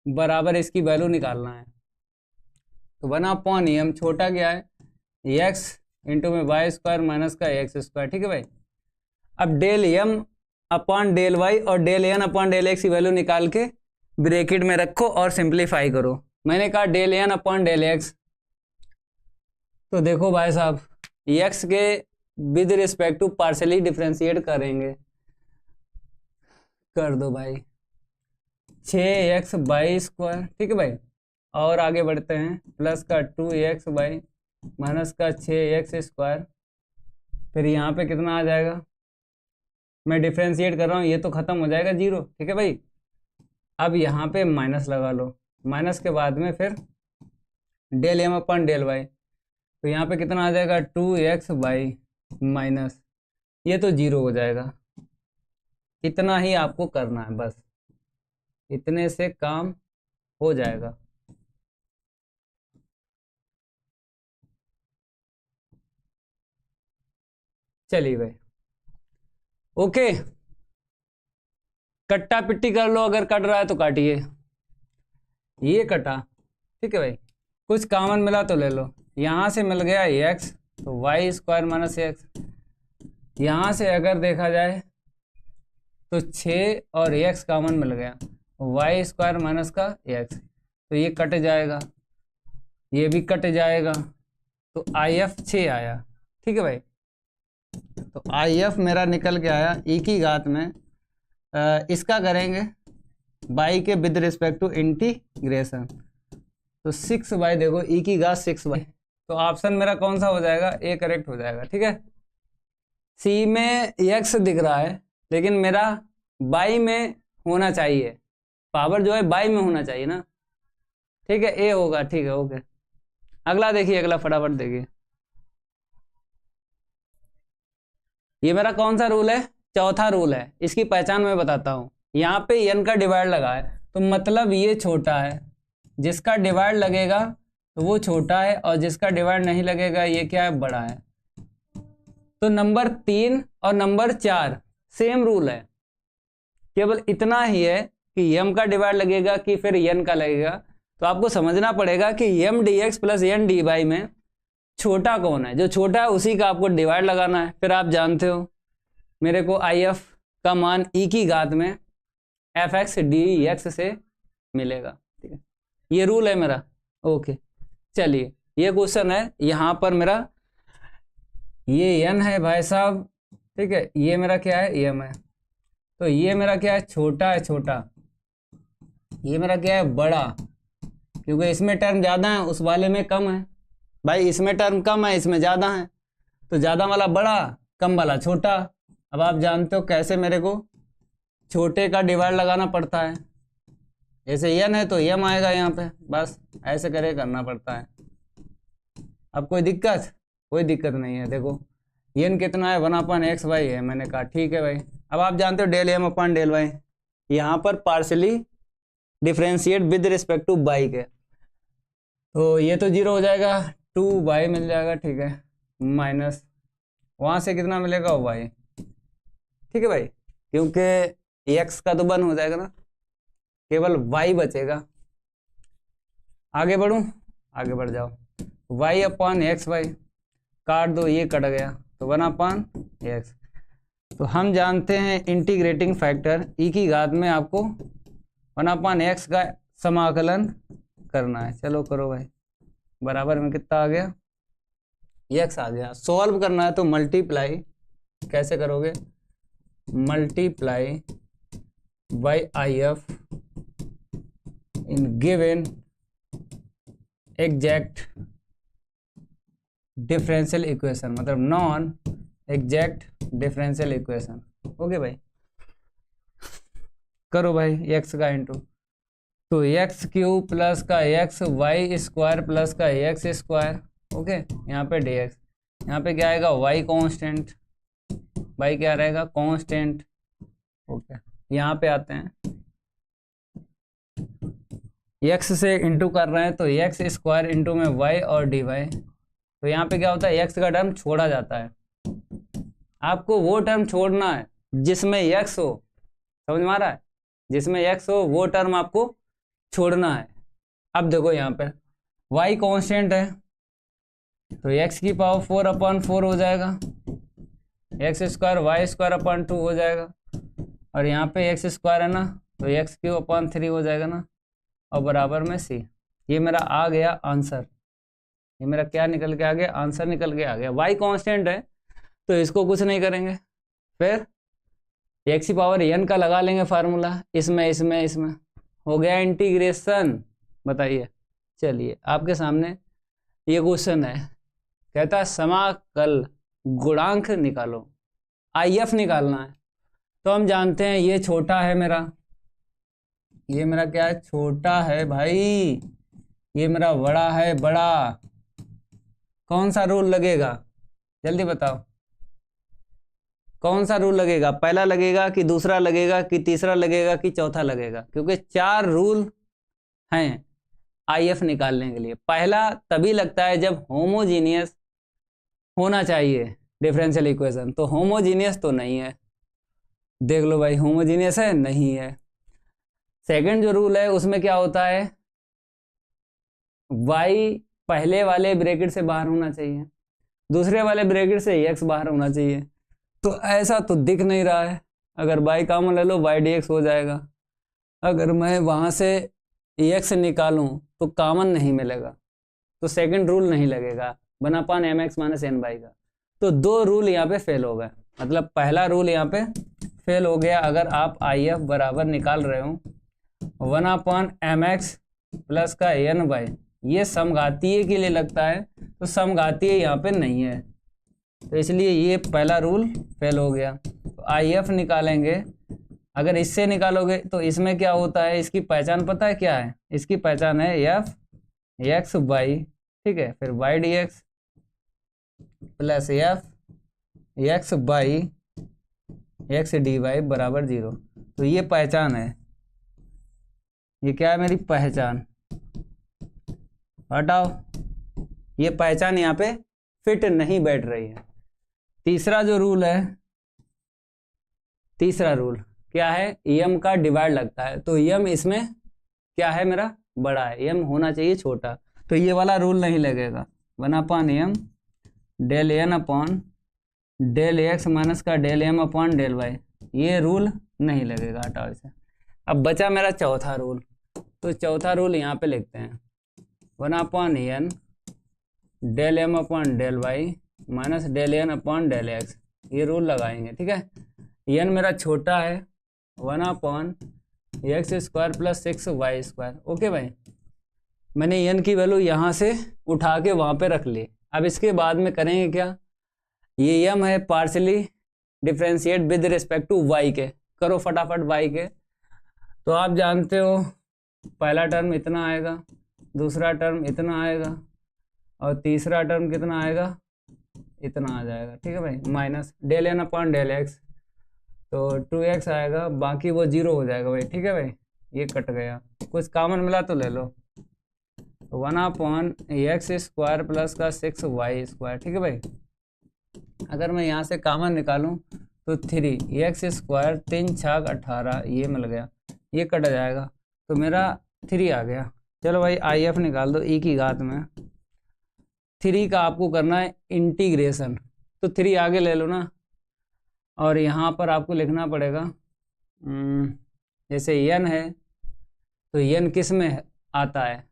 A: बराबर इसकी वैल्यू निकालना है, तो 1/m छोटा क्या है x इंटू में वाई स्क्वायर माइनस का x स्क्वायर, ठीक है भाई। अब del m upon del Y और del N upon del X की वैल्यू निकाल के ब्रैकेट में रखो और सिंप्लीफाई करो। मैंने कहा del N upon del X, तो देखो भाई साहब एक्स के with respect to partially differentiate करेंगे, कर दो भाई 6x/² ठीक है भाई। और आगे बढ़ते हैं, प्लस का 2x/ माइनस का 6x², फिर यहाँ पे कितना आ जाएगा, मैं डिफ्रेंशिएट कर रहा हूँ ये तो खत्म हो जाएगा 0, ठीक है भाई। अब यहाँ पे माइनस लगा लो, माइनस के बाद में फिर del M upon del y, तो यहाँ पे कितना आ जाएगा 2x/ माइनस, ये तो 0 हो जाएगा। इतना ही आपको करना है बस, इतने से काम हो जाएगा। चलिए भाई ओके, कट्टा पिट्टी कर लो, अगर कट रहा है तो काटिए। ये कटा, ठीक है भाई, कुछ कॉमन मिला तो ले लो। यहाँ से मिल गया x, तो y² माइनस एक्स। यहाँ से अगर देखा जाए तो 6 और x कॉमन मिल गया, y² माइनस का x, तो ये कट जाएगा, ये भी कट जाएगा, तो IF 6 आया, ठीक है भाई। तो IF मेरा निकल के आया e की घात में, इसका करेंगे y के विद रिस्पेक्ट टू इंटीग्रेशन, तो 6/, देखो e की घात 6/, तो ऑप्शन मेरा कौन सा हो जाएगा, ए करेक्ट हो जाएगा, ठीक है। सी में x दिख रहा है लेकिन मेरा y में होना चाहिए, पावर जो है y में होना चाहिए ना, ठीक है, ए होगा, ठीक है ओके। अगला देखिए, अगला फटाफट देखिए, ये मेरा कौन सा रूल है, चौथा रूल है। इसकी पहचान मैं बताता हूँ। यहाँ पे n का डिवाइड लगा है तो मतलब ये छोटा है, जिसका डिवाइड लगेगा तो वो छोटा है, और जिसका डिवाइड नहीं लगेगा ये क्या है, बड़ा है। तो नंबर 3 और नंबर 4 सेम रूल है, केवल इतना ही है कि m का डिवाइड लगेगा कि फिर n का लगेगा। तो आपको समझना पड़ेगा कि m dx plus n dy में छोटा कौन है, जो छोटा है उसी का आपको डिवाइड लगाना है। फिर आप जानते हो मेरे को IF का मान e की घात में fx dx से मिलेगा, ठीक है, ये रूल है मेरा, ओके। चलिए ये क्वेश्चन है, यहाँ पर मेरा ये n है भाई साहब, ठीक है, ये मेरा क्या है, m है, तो ये मेरा क्या है, छोटा है, छोटा, ये मेरा क्या है, बड़ा, क्योंकि इसमें टर्म ज़्यादा है उस वाले में कम है। भाई इसमें टर्म कम है इसमें ज़्यादा है, तो ज़्यादा वाला बड़ा, कम वाला छोटा। अब आप जानते हो कैसे मेरे को छोटे का डिवाइड लगाना पड़ता है, जैसे n है तो m आएगा यहाँ पे, बस ऐसे करे करना पड़ता है। अब कोई दिक्कत, कोई दिक्कत नहीं है। देखो n कितना है, 1/x/y है, मैंने कहा ठीक है भाई। अब आप जानते हो del m upon del y, यहाँ पर partially differentiate with respect to y के, तो ये तो 0 हो जाएगा, 2y मिल जाएगा, ठीक है, माइनस वहाँ से कितना मिलेगा, y, ठीक है भाई, क्योंकि x का तो 1 हो जाएगा ना, केवल y बचेगा। आगे बढ़ूँ, आगे बढ़ जाओ, y अपॉन x/y काट दो, ये कट गया, तो 1/x। तो हम जानते हैं इंटीग्रेटिंग फैक्टर e की घात में आपको 1/x का समाकलन करना है। चलो करो भाई, बराबर में कितना आ गया, x आ गया। सॉल्व करना है तो मल्टीप्लाई कैसे करोगे, multiply by IF in given exact differential equation, मतलब non exact differential equation, okay भाई। करो भाई x का इंटू, तो x³ प्लस का xy² प्लस का x², ओके, यहाँ पे dx, यहाँ पे क्या आएगा, y कांस्टेंट, y क्या रहेगा, कांस्टेंट, ओके। यहाँ पे आते हैं, x से इंटू कर रहे हैं तो x² इंटू में y और dy, तो यहाँ पे क्या होता है, x का टर्म छोड़ा जाता है। आपको वो टर्म छोड़ना है जिसमें x हो, समझ में आ रहा है, जिसमें x हो वो टर्म आपको छोड़ना है। अब देखो यहाँ पे y कांस्टेंट है तो x की पावर 4/4 हो जाएगा, x² y² 2 हो जाएगा, और यहाँ पे एक्स स्क्वायर है ना, तो एक्स क्यू अपॉन 3 हो जाएगा ना, और बराबर में सी। ये मेरा आ गया आंसर, ये मेरा क्या निकल के आ गया, आंसर निकल के आ गया। वाई कांस्टेंट है तो इसको कुछ नहीं करेंगे, फिर एक्स की पावर एन का लगा लेंगे फार्मूला, इसमें इसमें इसमें हो गया इंटीग्रेशन। बताइए, चलिए आपके सामने ये क्वेश्चन है, कहता है समाकल गुणांक निकालो, आईएफ निकालना है। तो हम जानते हैं ये छोटा है मेरा, ये मेरा क्या है, छोटा है भाई, ये मेरा बड़ा है, बड़ा। कौन सा रूल लगेगा, जल्दी बताओ, कौन सा रूल लगेगा? पहला लगेगा कि दूसरा लगेगा कि तीसरा लगेगा कि चौथा लगेगा? क्योंकि 4 रूल हैं आईएफ निकालने के लिए। पहला तभी लगता है जब होमोजीनियस होना चाहिए डिफरेंशियल इक्वेशन, तो होमोजीनियस तो नहीं है, देख लो भाई, होमोजीनियस है नहीं है। सेकंड जो रूल है उसमें क्या होता है, y पहले वाले ब्रैकेट से बाहर होना चाहिए, दूसरे वाले ब्रैकेट से x बाहर होना चाहिए। तो ऐसा तो दिख नहीं रहा है, अगर y कॉमन ले लो y dx हो जाएगा। अगर मैं वहाँ से x निकालूं तो कॉमन नहीं मिलेगा, तो सेकंड रूल नहीं लगेगा, 1/m x - n y का। तो 2 रूल यहाँ पे फेल हो गए, मतलब पहला रूल यहाँ पे फेल हो गया। अगर आप IF बराबर निकाल रहे हो 1/m x प्लस का n y, ये समघातीय के लिए लगता है, तो समघातीय यहाँ पे नहीं है, तो इसलिए ये पहला रूल फेल हो गया। तो IF निकालेंगे, अगर इससे निकालोगे तो इसमें क्या होता है, इसकी पहचान पता है क्या है? इसकी पहचान है f x y, ठीक है, फिर y dx plus f x y x dy बराबर 0। तो ये पहचान है, ये क्या है, मेरी पहचान। हटाओ, ये पहचान यहाँ पे फिट नहीं बैठ रही है। तीसरा जो रूल है, तीसरा रूल क्या है, m का डिवाइड लगता है, तो m इसमें क्या है, मेरा बड़ा है, m होना चाहिए छोटा, तो ये वाला रूल नहीं लगेगा। 1/m del n upon del x minus का del m upon del y, ये रूल नहीं लगेगा, हटाओ इसे। अब बचा मेरा चौथा रूल, तो चौथा रूल यहाँ पे लिखते हैं 1/n del m upon del y minus del n upon del x, ये रूल लगाएंगे, ठीक है। n मेरा छोटा है, 1/x² प्लस 6y²। ओके भाई, मैंने n की वैल्यू यहाँ से उठा के वहाँ पे रख ली। अब इसके बाद में करेंगे क्या, ये m है partially differentiate with respect to y के, करो फटाफट y के। तो आप जानते हो पहला टर्म इतना आएगा, दूसरा टर्म इतना आएगा, और तीसरा टर्म कितना आएगा, इतना आ जाएगा, ठीक है भाई, minus del n upon del x, तो 2x आएगा, बाकी वो 0 हो जाएगा भाई, ठीक है भाई, ये कट गया, कुछ कॉमन मिला तो ले लो, 1/x² प्लस का 6y², ठीक है भाई। अगर मैं यहाँ से कॉमन निकालूं तो 3x², 3 छाक 18, ये मिल गया, ये कट जाएगा, तो मेरा 3 आ गया। चलो भाई IF निकाल दो, e की घात में 3 का आपको करना है इंटीग्रेशन, तो 3 आगे ले लो ना, और यहाँ पर आपको लिखना पड़ेगा, जैसे n है तो n किस में आता है,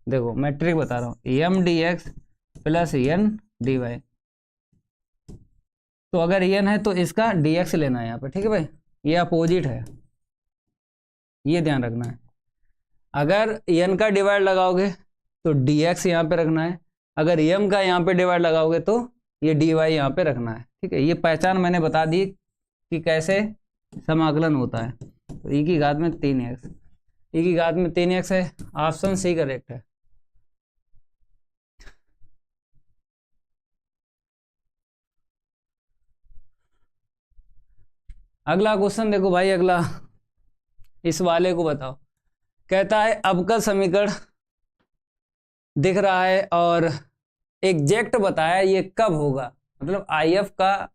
A: देखो मैं ट्रिक बता रहा हूँ, m dx plus n dy, तो अगर n है तो इसका dx लेना है यहाँ पे, ठीक है भाई, ये अपोजिट है, ये ध्यान रखना है। अगर n का डिवाइड लगाओगे तो dx यहाँ पे रखना है, अगर m का यहाँ पे डिवाइड लगाओगे तो ये dy यहाँ पे रखना है, ठीक है। ये पहचान मैंने बता दी कि कैसे समाकलन होता है। तो e की घात में 3x, e की घात में 3x है, ऑप्शन सी करेक्ट है। अगला क्वेश्चन देखो भाई, अगला इस वाले को बताओ, कहता है अवकल समीकरण दिख रहा है और एग्जैक्ट बताया ये कब होगा, मतलब IF का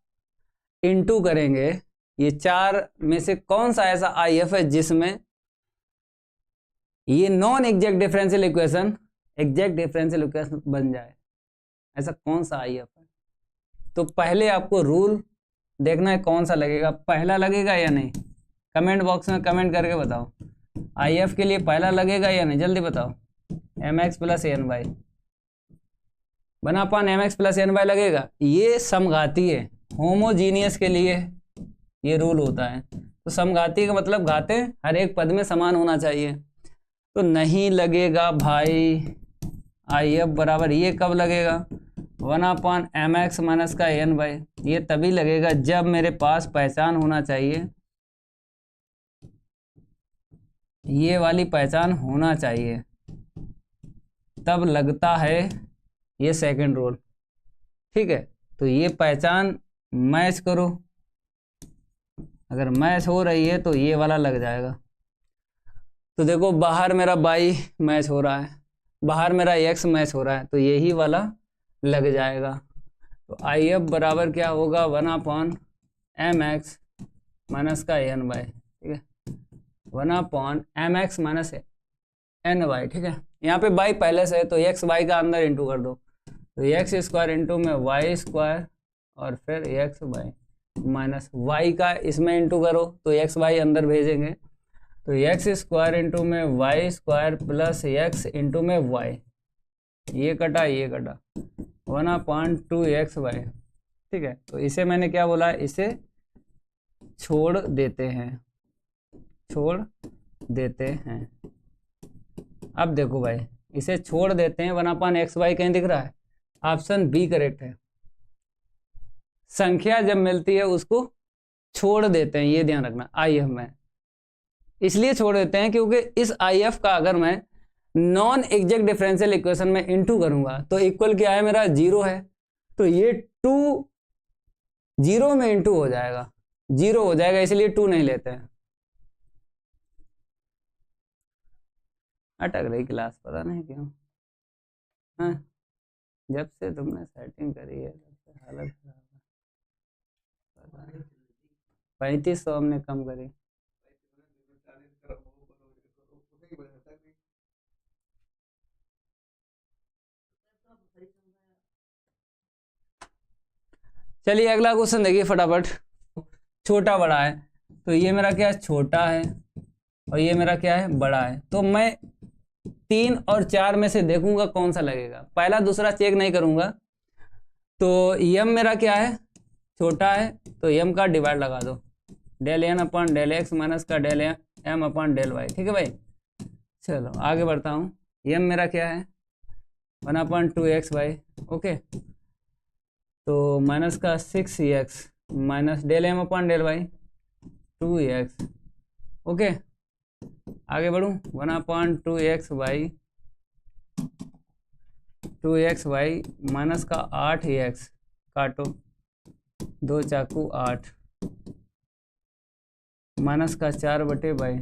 A: इंटू करेंगे, ये 4 में से कौन सा ऐसा IF है जिसमें ये non exact differential equation exact differential equation बन जाए, ऐसा कौन सा IF है। तो पहले आपको रूल देखना है कौन सा लगेगा, पहला लगेगा या नहीं, कमेंट बॉक्स में कमेंट करके बताओ आई एफ के लिए पहला लगेगा या नहीं, जल्दी बताओ। M x plus N y बना पान m x plus N y लगेगा। ये समघाती है, होमोजीनियस के लिए ये रूल होता है। तो समघाती का मतलब घाते हर एक पद में समान होना चाहिए, तो नहीं लगेगा भाई आई एफ बराबर। ये कब लगेगा, 1/mx माइनस का एन वाई। ये तभी लगेगा जब मेरे पास पहचान होना चाहिए, ये वाली पहचान होना चाहिए, तब लगता है ये सेकंड रूल। ठीक है, तो ये पहचान मैच करो, अगर मैच हो रही है तो ये वाला लग जाएगा। तो देखो बाहर मेरा बाई मैच हो रहा है, बाहर मेरा एक्स मैच हो रहा है, तो यही वाला लग जाएगा। तो आई एफ बराबर क्या होगा, 1/mx माइनस का एन वाई। ठीक है, 1/mx माइनस एन वाई। ठीक है, यहाँ पे बाई पहले से है तो एक्स वाई का अंदर इंटू कर दो, तो एक्स स्क्वायर इंटू में वाई स्क्वायर और फिर एक्स वाई माइनस वाई का इसमें इंटू करो तो एक्स वाई अंदर भेजेंगे, तो एक्स स्क्वायर इंटू में Y square plus x into में वाई, ये कटा ये कटा, 1/2x वाई। ठीक है, तो इसे मैंने क्या बोला, इसे छोड़ देते हैं, छोड़ देते हैं। अब देखो भाई इसे छोड़ देते हैं, 1/x वाई कहीं दिख रहा है, ऑप्शन बी करेक्ट है। संख्या जब मिलती है उसको छोड़ देते हैं, ये ध्यान रखना। आई एफ में इसलिए छोड़ देते हैं क्योंकि इस आई एफ का अगर मैं नॉन एग्जैक्ट डिफरेंशियल इक्वेशन में इंटू करूंगा तो इक्वल क्या है मेरा, 0 है, तो ये 2 0 में इंटू हो जाएगा, 0 हो जाएगा, इसलिए 2 नहीं लेते हैं। अटक रही क्लास, पता नहीं क्यों। हाँ, जब से तुमने सेटिंग करी है तब से हालत खराब है, पता नहीं। 3500 हमने कम करी। चलिए अगला क्वेश्चन देखिए फटाफट। छोटा बड़ा है, तो ये मेरा क्या है, छोटा है, और ये मेरा क्या है, बड़ा है। तो मैं 3 और 4 में से देखूंगा कौन सा लगेगा, पहला दूसरा चेक नहीं करूंगा। तो यम मेरा क्या है, छोटा है, तो यम का डिवाइड लगा दो, del N upon del X minus का del M upon del Y. ठीक है भाई, चलो आगे बढ़ता हूँ। यम मेरा क्या है, 1/2x वाई। ओके, तो माइनस का 6x minus del M upon del y 2x। Okay, आगे बढ़ूँ, 1/2x Y 2x Y minus का 8x, काटो 2 चाकू 8 माइनस का 4/बाई।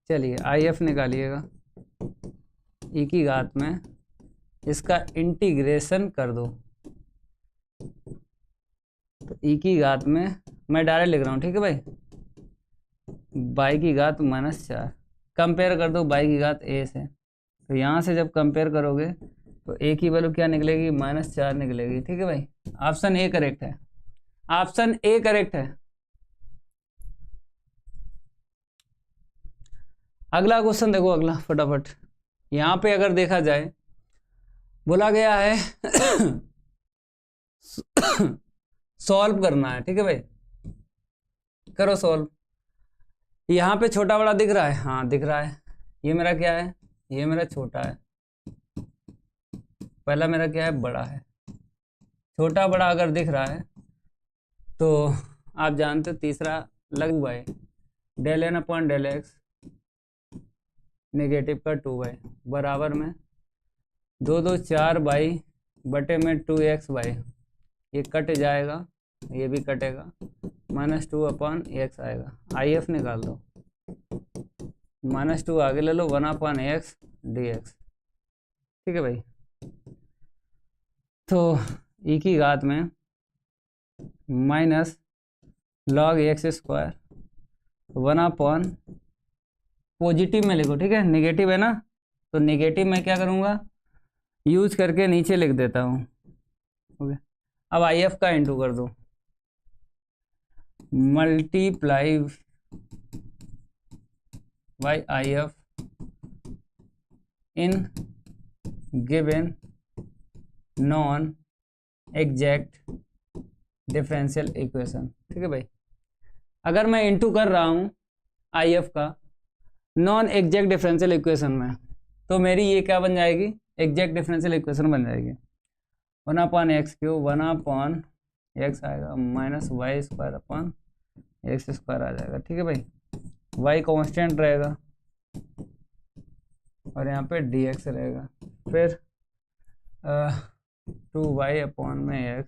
A: चलिए आई एफ निकालिएगा, ई की घात में इसका इंटीग्रेशन कर दो, तो ई की घात में मैं डायरेक्ट लिख रहा हूँ। ठीक है भाई, बाई की घात -4 कंपेयर कर दो बाई की घात ए से, तो यहाँ से जब कंपेयर करोगे तो ए की वैल्यू क्या निकलेगी, -4 निकलेगी। ठीक है भाई, ऑप्शन ए करेक्ट है, ऑप्शन ए करेक्ट है। अगला क्वेश्चन देखो, अगला फटाफट। यहाँ पे अगर देखा जाए बोला गया है सॉल्व करना है। ठीक है भाई, करो सॉल्व। यहाँ पे छोटा बड़ा दिख रहा है, हाँ दिख रहा है। ये मेरा क्या है, ये मेरा छोटा है, पहला मेरा क्या है, बड़ा है। छोटा बड़ा अगर दिख रहा है तो आप जानते हो तीसरा लग by del N upon del x negative का 2y बराबर में 2 2 4 बाई बटे में 2x बाई, ये कट जाएगा, ये भी कटेगा, -2/x आएगा। आई एफ निकाल दो, -2 आगे ले लो, 1/x dx। ठीक है भाई, तो ई की घात में minus log x square 1/, positive में लिखो। ठीक है, नेगेटिव है ना, तो नेगेटिव में क्या करूँगा, यूज करके नीचे लिख देता हूँ। ओके, अब आई एफ का इंटू कर दो, multiply by I F in given non exact differential equation. ठीक है भाई, अगर मैं इंटू कर रहा हूँ आई एफ का नॉन एग्जैक्ट डिफरेंशियल इक्वेशन में, तो मेरी ये क्या बन जाएगी, एग्जैक्ट डिफरेंशियल इक्वेशन बन जाएगी। 1/x³ 1/x आएगा minus Y square upon X square आ जाएगा। ठीक है भाई, y कांस्टेंट रहेगा और यहाँ पे dx रहेगा, फिर 2y/x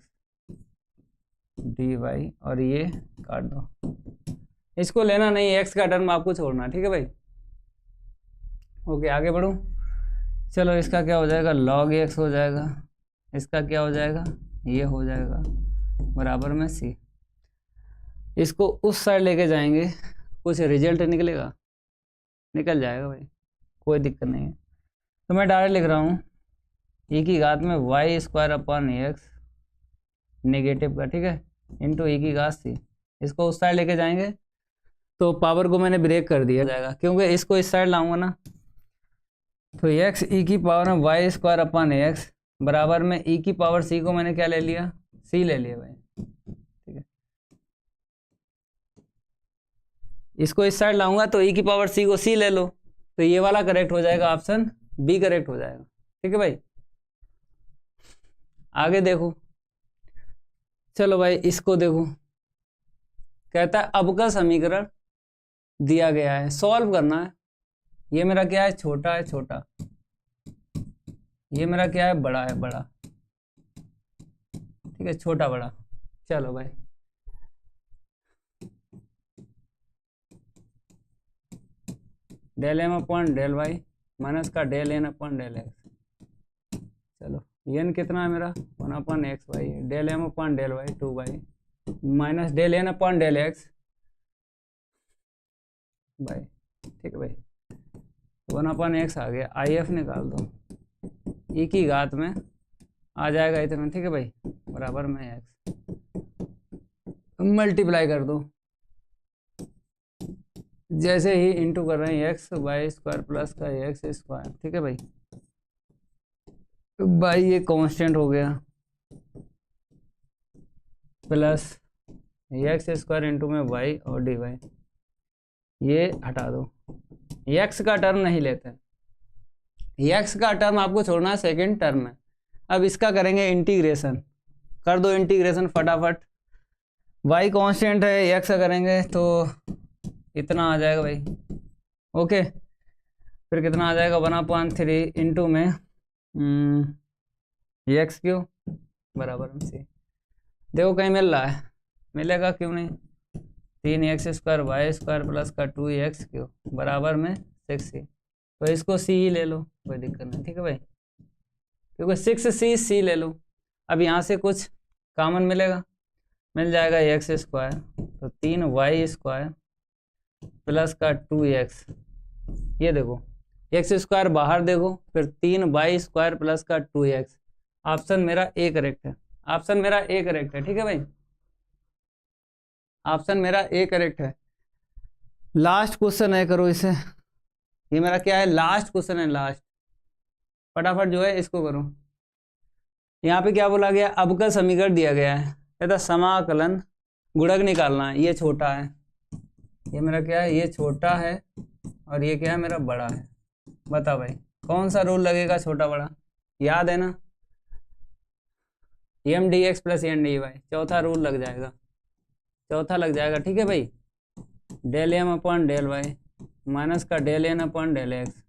A: dy और ये काट दो, इसको लेना नहीं, x का टर्म आपको छोड़ना। ठीक है भाई, ओके आगे बढ़ूँ। चलो इसका क्या हो जाएगा, log x हो जाएगा, इसका क्या हो जाएगा, ये हो जाएगा बराबर में c। इसको उस साइड लेके जाएंगे, कुछ रिजल्ट निकलेगा, निकल जाएगा भाई, कोई दिक्कत नहीं है। तो मैं डायरेक्ट लिख रहा हूँ e की घात में y² x नेगेटिव का, ठीक है, इंटू e की घात c। इसको उस साइड लेके जाएंगे तो पावर को मैंने ब्रेक कर दिया जाएगा, क्योंकि इसको इस साइड लाऊंगा ना, तो x e की पावर में y² x बराबर में e की पावर c को मैंने क्या ले लिया, c ले लिया भाई। ठीक है, इसको इस साइड लाऊंगा तो e की पावर c को c ले लो, तो ये वाला करेक्ट हो जाएगा, ऑप्शन बी करेक्ट हो जाएगा। ठीक है भाई, आगे देखो, चलो भाई इसको देखो, कहता है अब का समीकरण दिया गया है, सॉल्व करना है। ये मेरा क्या है, छोटा है छोटा, ये मेरा क्या है, बड़ा है बड़ा। ठीक है, छोटा बड़ा। चलो भाई del M upon del Y minus का del N upon del X. चलो एन कितना है मेरा, 1/x Y, del M upon del Y 2y minus del N upon del X भाई। ठीक है भाई, 1/x आ गया, आई एफ निकाल दो, e की घात में आ जाएगा इतना। ठीक है भाई, बराबर में x मल्टीप्लाई कर दो, जैसे ही इंटू कर रहे हैं x² प्लस का x²। ठीक है भाई, भाई ये कांस्टेंट हो गया, प्लस x² इंटू में y और dy, ये हटा दो, x का टर्म नहीं लेते, x का टर्म आपको छोड़ना है सेकेंड टर्म में। अब इसका करेंगे इंटीग्रेशन, कर दो इंटीग्रेशन फटाफट, y कांस्टेंट है, x का करेंगे तो इतना आ जाएगा भाई। ओके, फिर कितना आ जाएगा, 1/3 इंटू में x³ बराबर में c। देखो कहीं मिल रहा है, मिलेगा क्यों नहीं, 3x² y² प्लस का 2x³ बराबर में 6c, तो इसको c ही ले लो, कोई दिक्कत नहीं। ठीक है भाई, क्योंकि 6c ले लो। अब यहाँ से कुछ कॉमन मिलेगा, मिल जाएगा x², तो 3y² प्लस का 2x, ये देखो x² बाहर देखो, फिर 3y² प्लस का 2x। ऑप्शन मेरा ए करेक्ट है, ऑप्शन मेरा ए करेक्ट है। ठीक है भाई, ऑप्शन मेरा ए करेक्ट है। लास्ट क्वेश्चन है, करो इसे, ये मेरा क्या है, लास्ट क्वेश्चन है, लास्ट, फटाफट जो है इसको करो। यहाँ पे क्या बोला गया, अब का समीकरण दिया गया है, कहता समाकलन गुणक निकालना है। ये छोटा है, ये मेरा क्या है, ये छोटा है और ये क्या है, मेरा बड़ा है। बता भाई कौन सा रूल लगेगा, छोटा बड़ा, याद है ना, M D X plus N D Y, चौथा रूल लग जाएगा, चौथा लग जाएगा। ठीक है भाई, del M upon del Y minus का del N upon del X.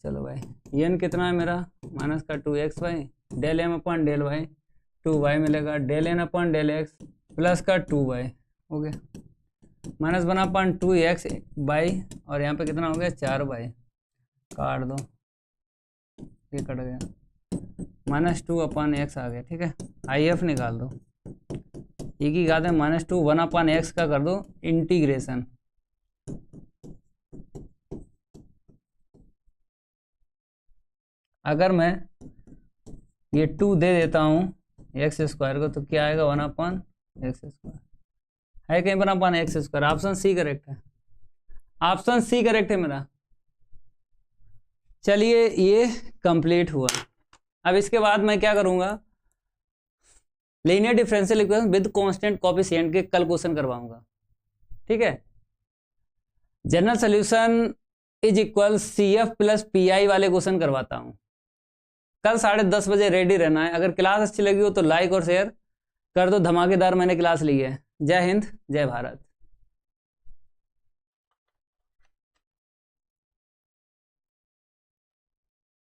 A: चलो भाई एन कितना है मेरा, माइनस का 2x Y, del M upon del Y 2y मिलेगा, del N upon del X plus का 2y। Okay, minus 1/2x by, और यहाँ पे कितना हो गया, 4y, काट दो, ये कट गया, -2/x आ गया। ठीक है, आई एफ निकाल दो, e की घात में -2 1/x का कर दो इंटीग्रेशन, अगर मैं ये 2 दे देता हूँ x² को, तो क्या आएगा, 1/x² है कहीं 1/x², ऑप्शन सी करेक्ट है। ऑप्शन सी करेक्ट है मेरा। चलिए ये कंप्लीट हुआ। अब इसके बाद मैं क्या करूंगा, linear differential equation with constant coefficient के कल क्वेश्चन करवाऊंगा, ठीक है। General solution is equal CF plus PI वाले क्वेश्चन करवाता हूं। कल 10:30 बजे रेडी रहना है। अगर क्लास अच्छी लगी हो तो लाइक और शेयर कर दो, धमाकेदार मैंने क्लास ली है। जय हिंद, जय भारत।